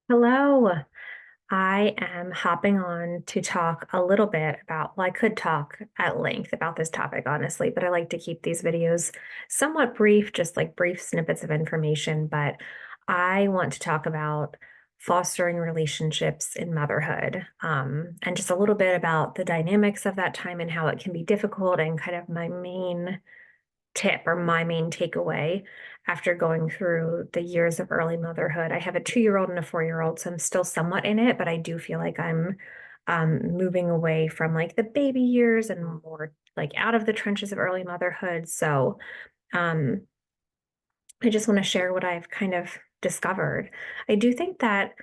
Hello. I am hopping on to talk a little bit about, well, I could talk at length about this topic, honestly, but I like to keep these videos somewhat brief, just like brief snippets of information. But I want to talk about fostering relationships in motherhood, and just a little bit about the dynamics of that time and how it can be difficult and kind of my main tip or my main takeaway after going through the years of early motherhood. I have a 2-year-old and a 4-year-old, so I'm still somewhat in it, but I do feel like I'm moving away from like the baby years and more like out of the trenches of early motherhood. So um, I just want to share what I've kind of discovered. I do think that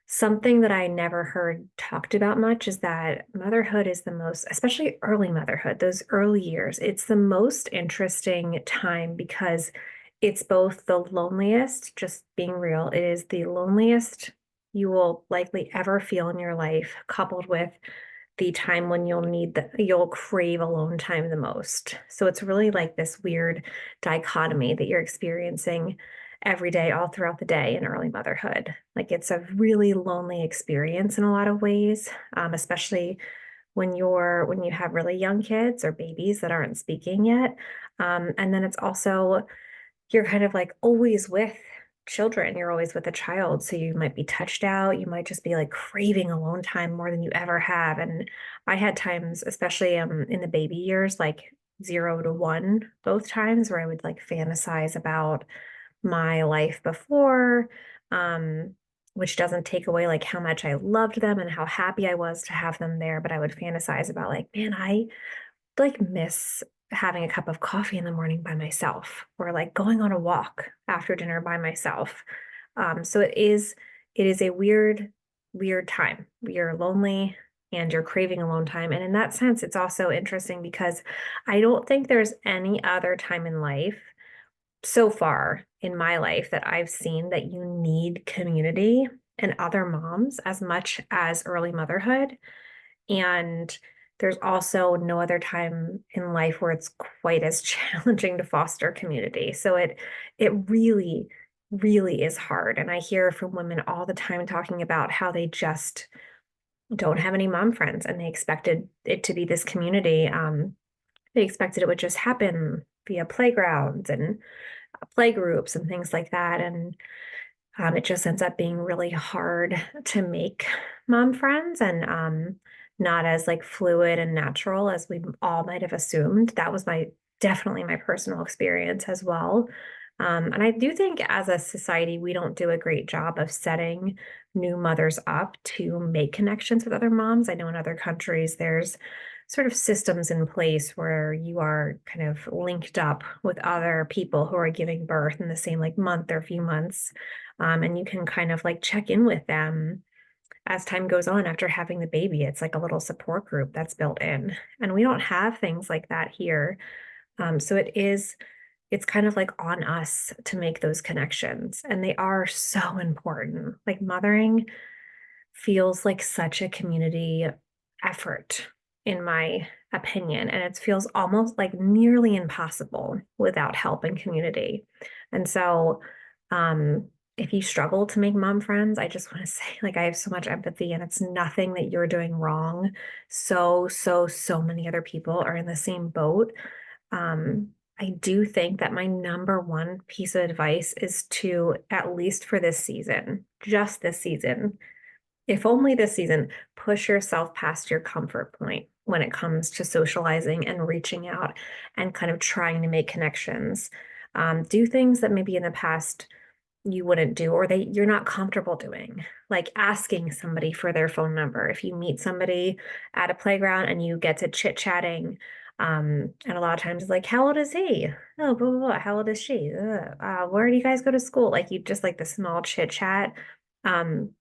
something that I never heard talked about much is that motherhood is the most, especially early motherhood, those early years, it's the most interesting time because it's both the loneliest, just being real, it is the loneliest you will likely ever feel in your life, coupled with the time when you'll crave alone time the most. So it's really like this weird dichotomy that you're experiencing every day, all throughout the day in early motherhood. Like it's a really lonely experience in a lot of ways, especially when you have really young kids or babies that aren't speaking yet. And then it's also you're kind of like always with children. You're always with a child. So you might be touched out. You might just be like craving alone time more than you ever have. And I had times, especially in the baby years, like 0 to 1, both times where I would like fantasize about my life before, um, which doesn't take away like how much I loved them and how happy I was to have them there. But I would fantasize about like, man, I like miss having a cup of coffee in the morning by myself or like going on a walk after dinner by myself. So it is a weird time. You're lonely and you're craving alone time. And in that sense, it's also interesting because I don't think there's any other time in life so far in my life that I've seen that you need community and other moms as much as early motherhood. And there's also no other time in life where it's quite as challenging to foster community. So it really is hard. And I hear from women all the time talking about how they just don't have any mom friends and they expected it to be this community. They expected it would just happen via playgrounds and play groups and things like that. And it just ends up being really hard to make mom friends and not as like fluid and natural as we all might have assumed. That was my definitely my personal experience as well. And I do think as a society, we don't do a great job of setting new mothers up to make connections with other moms. I know in other countries, there's sort of systems in place where you are kind of linked up with other people who are giving birth in the same like month or few months. And you can kind of like check in with them as time goes on after having the baby. It's like a little support group that's built in. And we don't have things like that here. So it's kind of like on us to make those connections. And they are so important. Like mothering feels like such a community effort, in my opinion. And it feels almost like nearly impossible without help and community. And so, if you struggle to make mom friends, I just want to say, like, I have so much empathy and it's nothing that you're doing wrong. So many other people are in the same boat. Um, I do think that my number one piece of advice is to, at least for this season, just this season, if only this season, push yourself past your comfort point when it comes to socializing and reaching out and kind of trying to make connections. Do things that maybe in the past you wouldn't do or you're not comfortable doing, like asking somebody for their phone number. If you meet somebody at a playground and you get to chit-chatting, and a lot of times it's like, how old is he? Oh, blah, blah, blah. How old is she? Where do you guys go to school? Like you just like the small chit chat. Um,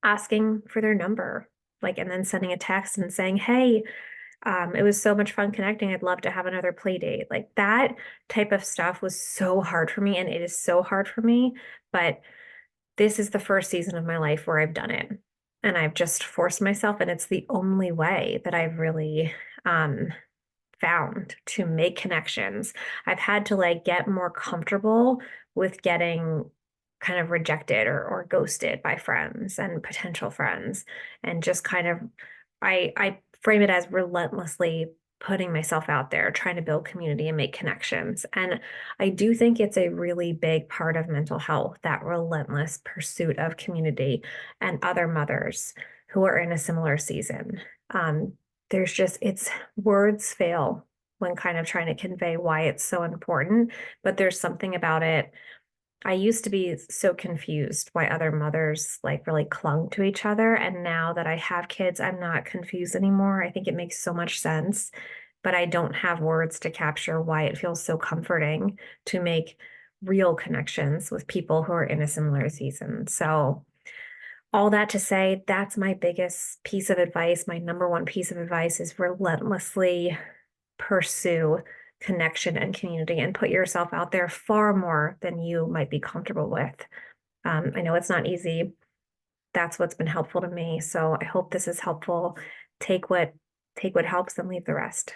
Asking for their number, like, and then sending a text and saying, hey, it was so much fun connecting. I'd love to have another play date. Like that type of stuff was so hard for me, and it is so hard for me. But this is the first season of my life where I've done it. And I've just forced myself, and it's the only way that I've really found to make connections. I've had to like get more comfortable with getting kind of rejected or ghosted by friends and potential friends, and just kind of I frame it as relentlessly putting myself out there, trying to build community and make connections. And I do think it's a really big part of mental health, that relentless pursuit of community and other mothers who are in a similar season. Um, there's just, it's words fail when kind of trying to convey why it's so important, but there's something about it. I used to be so confused why other mothers like really clung to each other. And now that I have kids, I'm not confused anymore. I think it makes so much sense, but I don't have words to capture why it feels so comforting to make real connections with people who are in a similar season. So, all that to say, that's my biggest piece of advice. My number one piece of advice is relentlessly pursue connection and community and put yourself out there far more than you might be comfortable with. I know it's not easy. That's what's been helpful to me. So I hope this is helpful. Take what take what helps and leave the rest.